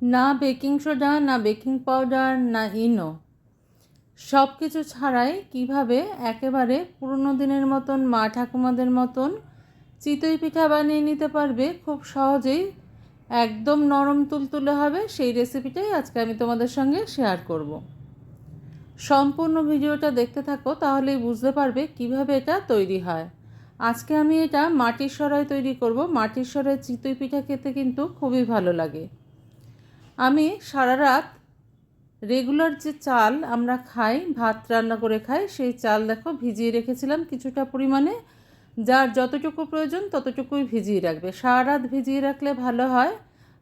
না baking soda, না baking powder, না ইনো, সব কিছু ছাড়াই কিভাবে একেবারে পুরনো দিনের মতন মা ঠাকুমাদের মতন চিতই পিঠা বানিয়ে নিতে পারবে খুব সহজেই, একদম নরম তুলতুলে হবে, সেই রেসিপিটাই আজকে আমি তোমাদের সঙ্গে শেয়ার করব। সম্পূর্ণ ভিডিওটা দেখতে থাকো, তাহলেই বুঝতে পারবে কিভাবে এটা তৈরি হয়। আজকে আমি এটা মাটির সরাই তৈরি করব। মাটির সরাই চিতই পিঠা খেতে কিন্তু খুবই ভালো লাগে। আমি সারা রাত রেগুলার যে চাল আমরা খাই, ভাত রান্না করে খাই, সেই চাল দেখো ভিজিয়ে রেখেছিলাম কিছুটা পরিমাণে। যার যতটুকু প্রয়োজন ততটুকুই ভিজিয়ে রাখবে। সারা রাত ভিজিয়ে রাখলে ভালো হয়।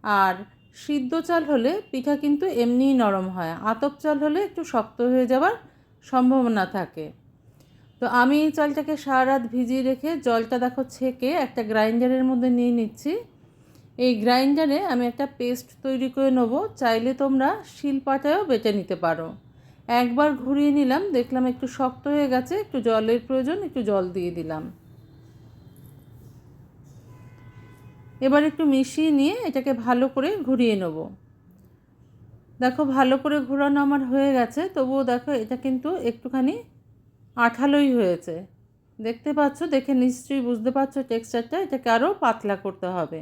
আর সিদ্ধ চাল হলে পিঠা কিন্তু এমনিই নরম হয়, আতপ চাল হলে একটু শক্ত হয়ে যাওয়ার সম্ভাবনা থাকে। তো আমি এই চালটাকে সারা রাত ভিজিয়ে রেখে জলটা দেখো ছেঁকে একটা গ্রাইন্ডারের মধ্যে নিয়ে নিচ্ছি। এই গ্রাইন্ডারে আমি একটা পেস্ট তৈরি করে নেব। চাইলে তোমরা শিলপাটায়ও বেটে নিতে পারো। একবার ঘুরিয়ে নিলাম, দেখলাম একটু শক্ত হয়ে গেছে, একটু জলের প্রয়োজন, একটু জল দিয়ে দিলাম। এবার একটু মিশিয়ে নিয়ে এটাকে ভালো করে ঘুরিয়ে নেব। দেখো ভালো করে ঘোরানো আমার হয়ে গেছে, তবুও দেখো এটা কিন্তু একটুখানি আঠালোই হয়েছে। দেখতে পাচ্ছ, দেখে নিশ্চয়ই বুঝতে পারছো টেক্সচারটা। এটাকে আরও পাতলা করতে হবে।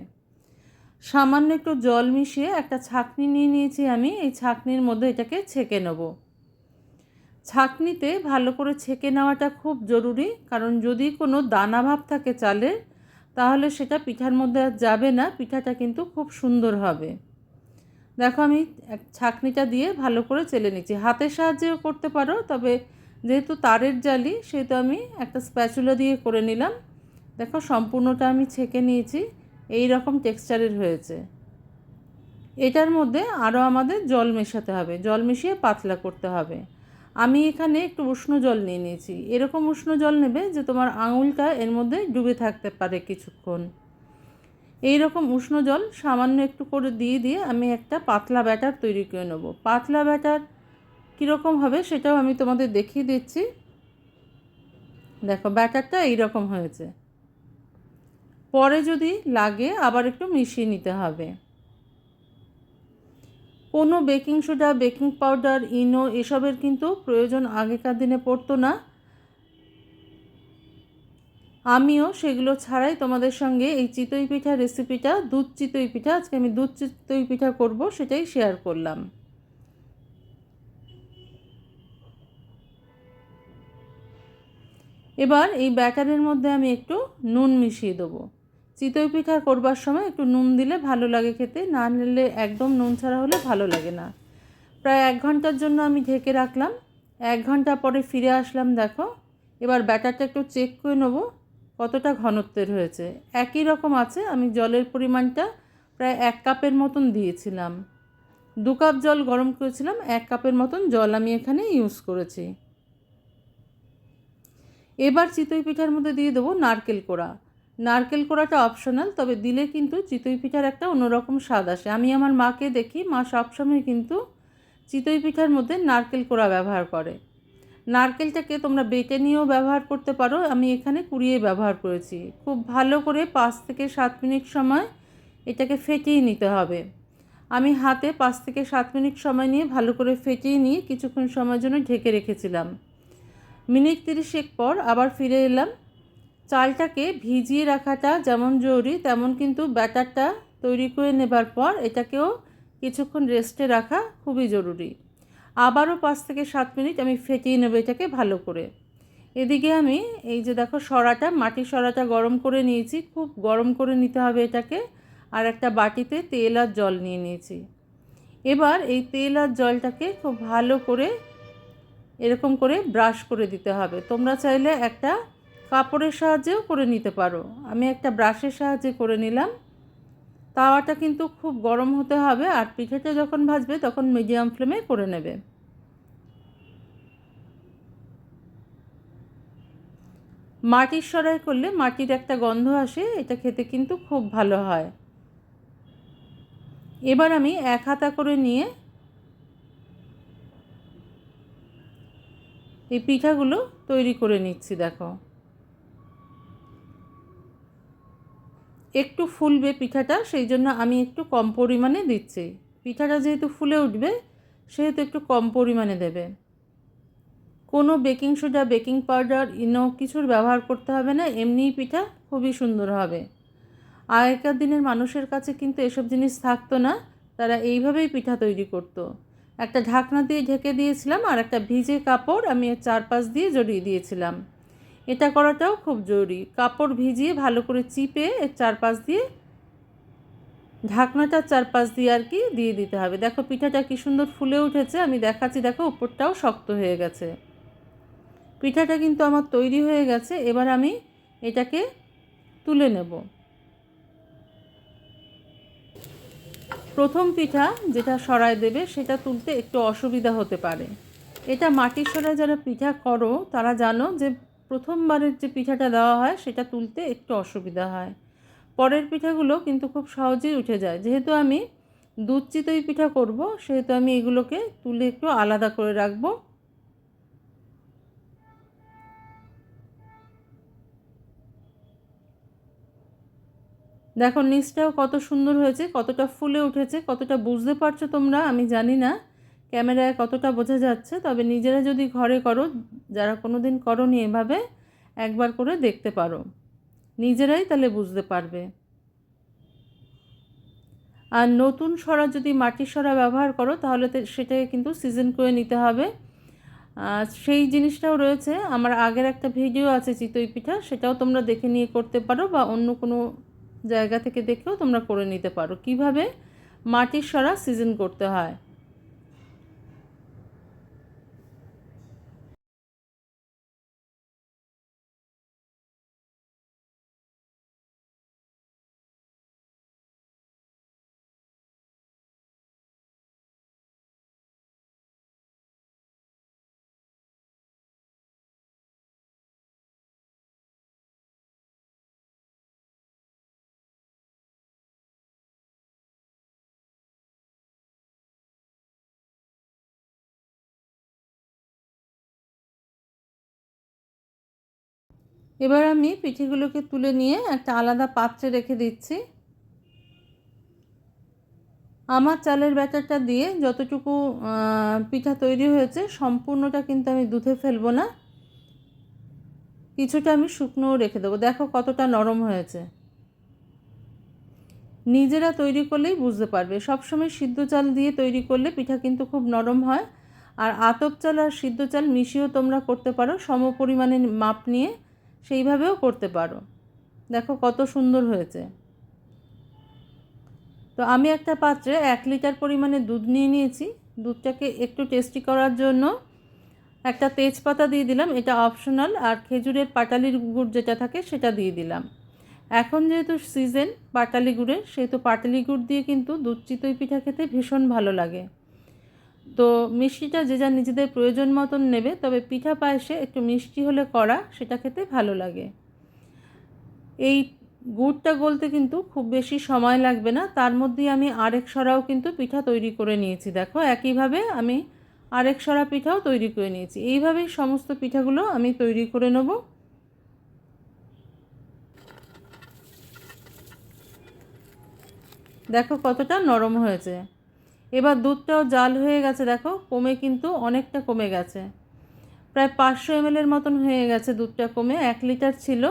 সামান্য একটু জল মিশিয়ে একটা ছাঁকনি নিয়ে নিয়েছি আমি। এই ছাঁকনির মধ্যে এটাকে ছেঁকে নেব। ছাঁকনিতে ভালো করে ছেঁকে নেওয়াটা খুব জরুরি, কারণ যদি কোনো দানা ভাব থাকে চালের, তাহলে সেটা পিঠার মধ্যে আর যাবে না, পিঠাটা কিন্তু খুব সুন্দর হবে। দেখো আমি ছাঁকনিটা দিয়ে ভালো করে চেলে নিচ্ছি। হাতের সাহায্যেও করতে পারো, তবে যেহেতু তারের জালি সেহেতু আমি একটা স্প্যাচুলা দিয়ে করে নিলাম। দেখো সম্পূর্ণটা আমি ছেঁকে নিয়েছি, এই রকম টেক্সচারের হয়েছে। এটার মধ্যে আরও আমাদের জল মেশাতে হবে, জল মিশিয়ে পাতলা করতে হবে। আমি এখানে একটু উষ্ণ জল নিয়ে নিয়েছি। এরকম উষ্ণ জল নেবে যে তোমার আঙুলটা এর মধ্যে ডুবে থাকতে পারে কিছুক্ষণ। এই রকম উষ্ণ জল সামান্য একটু করে দিয়ে দিয়ে আমি একটা পাতলা ব্যাটার তৈরি করে নেব। পাতলা ব্যাটার কীরকম হবে সেটাও আমি তোমাদের দেখিয়ে দিচ্ছি। দেখো ব্যাটারটা এইরকম হয়েছে। পরে যদি লাগে আবার একটু মিশিয়ে নিতে হবে। কোনো বেকিং সোডা, বেকিং পাউডার, ইনো এসবের কিন্তু প্রয়োজন আগেকার দিনে পড়তো না। আমিও সেগুলো ছাড়াই তোমাদের সঙ্গে এই চিতই পিঠা রেসিপিটা, দুধ চিতই পিঠা, আজকে আমি দুধ চিতই পিঠা করব, সেটাই শেয়ার করলাম। এবার এই ব্যাটারের মধ্যে আমি একটু নুন মিশিয়ে দেবো। চিতই পিঠা করবার সময় একটু নুন দিলে ভালো লাগে খেতে, না নিলে একদম নুন ছাড়া হলে ভালো লাগে না। প্রায় 1 ঘন্টার জন্য আমি ঢেকে রাখলাম। 1 ঘন্টা পরে ফিরে আসলাম। দেখো এবার ব্যাটারটা একটু চেক করে নেব কতটা ঘনত্বের হয়েছে। একই রকম আছে। আমি জলের পরিমাণটা প্রায় 1 কাপের মতন দিয়েছিলাম। 2 কাপ জল গরম করেছিলাম, 1 কাপের মতন জল আমি এখানে ইউজ করেছি। এবার চিতই পিঠার মধ্যে দিয়ে দেবো নারকেল কোড়া। নারকেল কোড়াটা অপশনাল, তবে দিলে কিন্তু চিতই পিঠার একটা অন্যরকম স্বাদ আসে। আমি আমার মাকে দেখি, মা সবসময় কিন্তু চিতই পিঠার মধ্যে নারকেল কোড়া ব্যবহার করে। নারকেলটাকে তোমরা বেটে নিয়েও ব্যবহার করতে পারো, আমি এখানে কুড়িয়ে ব্যবহার করেছি। খুব ভালো করে 5 থেকে 7 মিনিট সময় এটাকে ফেটিয়ে নিতে হবে। আমি হাতে 5 থেকে 7 মিনিট সময় নিয়ে ভালো করে ফেটিয়ে নিয়ে কিছুক্ষণ সময়ের জন্য ঢেকে রেখেছিলাম। মিনিট 30 পর আবার ফিরে এলাম। চালটাকে ভিজিয়ে রাখাটা যেমন জরুরি, তেমন কিন্তু ব্যাটারটা তৈরি করে নেবার পর এটাকেও কিছুক্ষণ রেস্টে রাখা খুবই জরুরি। আবারও 5 থেকে 7 মিনিট আমি ফেটিয়ে নেব এটাকে ভালো করে। এদিকে আমি এই যে দেখো সরাটা, মাটির সরাটা গরম করে নিয়েছি, খুব গরম করে নিতে হবে এটাকে। আর একটা বাটিতে তেল আর জল নিয়ে নিয়েছি। এবার এই তেল আর জলটাকে খুব ভালো করে এরকম করে ব্রাশ করে দিতে হবে। তোমরা চাইলে একটা কাপড়ের সাহায্যেও করে নিতে পারো, আমি একটা ব্রাশের সাহায্যে করে নিলাম। তাওয়াটা কিন্তু খুব গরম হতে হবে, আর পিঠাটা যখন ভাজবে তখন মিডিয়াম ফ্লেমে করে নেবে। মাটির সরাই করলে মাটির একটা গন্ধ আসে, এটা খেতে কিন্তু খুব ভালো হয়। এবার আমি 1 হাতা করে নিয়ে এই পিঠাগুলো তৈরি করে নিচ্ছি। দেখো একটু ফুলবে পিঠাটা, সেই জন্য আমি একটু কম পরিমাণে দিচ্ছি। পিঠাটা যেহেতু ফুলে উঠবে সেহেতু একটু কম পরিমাণে দেবে। কোনো বেকিং সোডা, বেকিং পাউডার, ইনো কিছুর ব্যবহার করতে হবে না, এমনিই পিঠা খুবই সুন্দর হবে। আগেকার দিনের মানুষের কাছে কিন্তু এসব জিনিস থাকতো না, তারা এইভাবেই পিঠা তৈরি করতো। একটা ঢাকনা দিয়ে ঢেকে দিয়েছিলাম আর একটা ভিজে কাপড় আমি এর চারপাশ দিয়ে জড়িয়ে দিয়েছিলাম। এটা করাটাও খুব জরুরি। কাপড় ভিজিয়ে ভালো করে চিপে এর চারপাশ দিয়ে, ঢাকনাটার চারপাশ দিয়ে আর কি দিয়ে দিতে হবে। দেখো পিঠাটা কি সুন্দর ফুলে উঠেছে, আমি দেখাচ্ছি, দেখো উপরটাও শক্ত হয়ে গেছে। পিঠাটা কিন্তু আমার তৈরি হয়ে গেছে। এবার আমি এটাকে তুলে নেব। প্রথম পিঠা যেটা সরায় দেবে সেটা তুলতে একটু অসুবিধা হতে পারে। এটা মাটির সরায় যারা পিঠা করো তারা জানো যে প্রথমবারের যে পিঠাটা দেওয়া হয় সেটা তুলতে একটু অসুবিধা হয়। পরের পিঠাগুলো কিন্তু খুব সহজেই উঠে যায়। যেহেতু আমি দুধ চিতই পিঠা করব সেহেতু আমি এগুলোকে তুলে একটু আলাদা করে রাখবো। দেখো নিচটাও কত সুন্দর হয়েছে, কতটা ফুলে উঠেছে, কতটা বুঝতে পারছো তোমরা আমি জানি না ক্যামেরায় কতটা বোঝা যাচ্ছে, তবে নিজেরা যদি ঘরে করো, যারা কোনো দিন করোনি এভাবে একবার করে দেখতে পারো, নিজেরাই তাহলে বুঝতে পারবে। আর নতুন সরা যদি মাটির সরা ব্যবহার করো তাহলে সেটাকে কিন্তু সিজন করে নিতে হবে। সেই জিনিসটাও রয়েছে, আমার আগের একটা ভিডিও আছে চিতই পিঠা, সেটাও তোমরা দেখে নিয়ে করতে পারো, বা অন্য কোনো জায়গা থেকে দেখেও তোমরা করে নিতে পারো কিভাবে মাটির সরা সিজন করতে হয়। এবার আমি পিঠেগুলোকে তুলে নিয়ে একটা আলাদা পাত্রে রেখে দিচ্ছি। আমার চালের ব্যাটারটা দিয়ে যতটুকু পিঠা তৈরি হয়েছে সম্পূর্ণটা কিন্তু আমি দুধে ফেলবো না, কিছুটা আমি শুকনোও রেখে দেবো। দেখো কতটা নরম হয়েছে। নিজেরা তৈরি করলেই বুঝতে পারবে। সবসময় সিদ্ধ চাল দিয়ে তৈরি করলে পিঠা কিন্তু খুব নরম হয়। আর আতপ চাল আর সিদ্ধ চাল মিশিয়েও তোমরা করতে পারো, সম পরিমাণে মাপ নিয়ে সেইভাবেও করতে পারো। দেখো কত সুন্দর হয়েছে। তো আমি একটা পাত্রে 1 লিটার পরিমাণে দুধ নিয়ে নিয়েছি। দুধটাকে একটু টেস্টি করার জন্য একটা তেজপাতা দিয়ে দিলাম, এটা অপশনাল, আর খেজুরের পাটালির গুড় যেটা থাকে সেটা দিয়ে দিলাম। এখন যেহেতু সিজন পাটালি গুড়ের, সেহেতু পাটালি গুড় দিয়ে কিন্তু দুধ চিতই পিঠা খেতে ভীষণ ভালো লাগে। তো মিষ্টিটা যে যার নিজেদের প্রয়োজন মতন নেবে, তবে পিঠা পায়েসে একটু মিষ্টি হলে করা সেটা খেতে ভালো লাগে। এই গুড়টা গলতে কিন্তু খুব বেশি সময় লাগবে না, তার মধ্যেই আমি আরেক সরাও কিন্তু পিঠা তৈরি করে নিয়েছি। দেখো একইভাবে আমি আরেক সরা পিঠাও তৈরি করে নিয়েছি। এইভাবেই সমস্ত পিঠাগুলো আমি তৈরি করে নেব। দেখো কতটা নরম হয়েছে। এবার দুধটাও জাল হয়ে গেছে, দেখো কমে কিন্তু অনেকটা কমে গেছে, প্রায় 500 ml মতন হয়ে গেছে। দুধটা কমে 1 লিটার ছিল,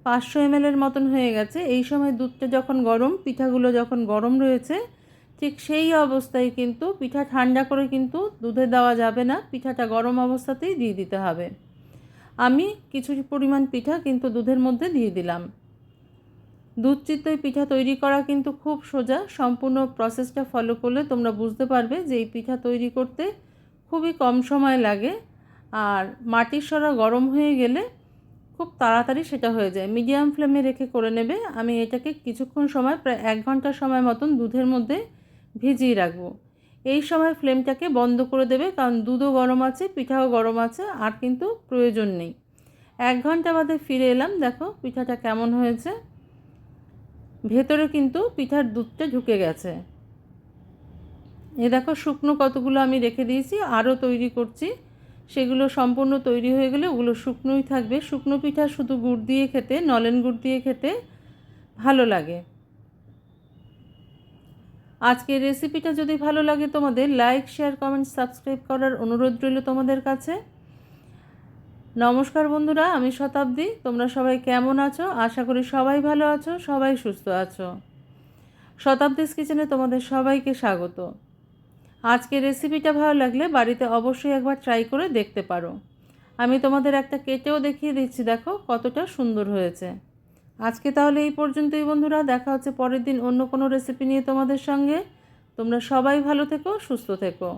500 ml মতন হয়ে গেছে। এই সময় দুধটা যখন গরম, পিঠাগুলো যখন গরম রয়েছে, ঠিক সেই অবস্থায় কিন্তু পিঠা ঠান্ডা করে কিন্তু দুধে দেওয়া যাবে না, পিঠাটা গরম অবস্থাতেই দিয়ে দিতে হবে। আমি কিছু পরিমাণ পিঠা কিন্তু দুধের মধ্যে দিয়ে দিলাম। দুধ চিতই পিঠা তৈরি করা কিন্তু খুব সোজা। সম্পূর্ণ প্রসেসটা ফলো করলে তোমরা বুঝতে পারবে যে এই পিঠা তৈরি করতে খুবই কম সময় লাগে। আর মাটির সরা গরম হয়ে গেলে খুব তাড়াতাড়ি সেটা হয়ে যায়। মিডিয়াম ফ্লেমে রেখে করে নেবে। আমি এটাকে কিছুক্ষণ সময়, প্রায় 1 ঘন্টা সময় মতন দুধের মধ্যে ভিজিয়ে রাখবো। এই সময় ফ্লেমটাকে বন্ধ করে দেবে, কারণ দুধও গরম আছে, পিঠাও গরম আছে, আর কিন্তু প্রয়োজন নেই। 1 ঘন্টা বাদে ফিরে এলাম, দেখো পিঠাটা কেমন হয়েছে। ভেতরে কিন্তু পিঠার দুধটা ঢুকে গেছে। এ দেখো শুকনো কতগুলো আমি রেখে দিয়েছি, আরও তৈরি করছি। সেগুলো সম্পূর্ণ তৈরি হয়ে গেলে ওগুলো শুকনোই থাকবে। শুকনো পিঠা শুধু গুড় দিয়ে খেতে, নলেন গুড় দিয়ে খেতে ভালো লাগে। আজকের রেসিপিটা যদি ভালো লাগে তোমাদের লাইক শেয়ার কমেন্ট সাবস্ক্রাইব করার অনুরোধ রইল তোমাদের কাছে। নমস্কার বন্ধুরা, আমি শতাব্দী। তোমরা সবাই কেমন আছো? আশা করি সবাই ভালো আছো, সবাই সুস্থ আছো। শতাব্দীস কিচেনে তোমাদের সবাইকে স্বাগত। আজকের রেসিপিটা ভালো লাগলে বাড়িতে অবশ্যই একবার ট্রাই করে দেখতে পারো। আমি তোমাদের একটা কেটেও দেখিয়ে দিচ্ছি, দেখো কতটা সুন্দর হয়েছে। আজকে তাহলে এই পর্যন্তই বন্ধুরা, দেখা হচ্ছে পরের দিন অন্য কোনো রেসিপি নিয়ে তোমাদের সঙ্গে। তোমরা সবাই ভালো থেকো, সুস্থ থেকো।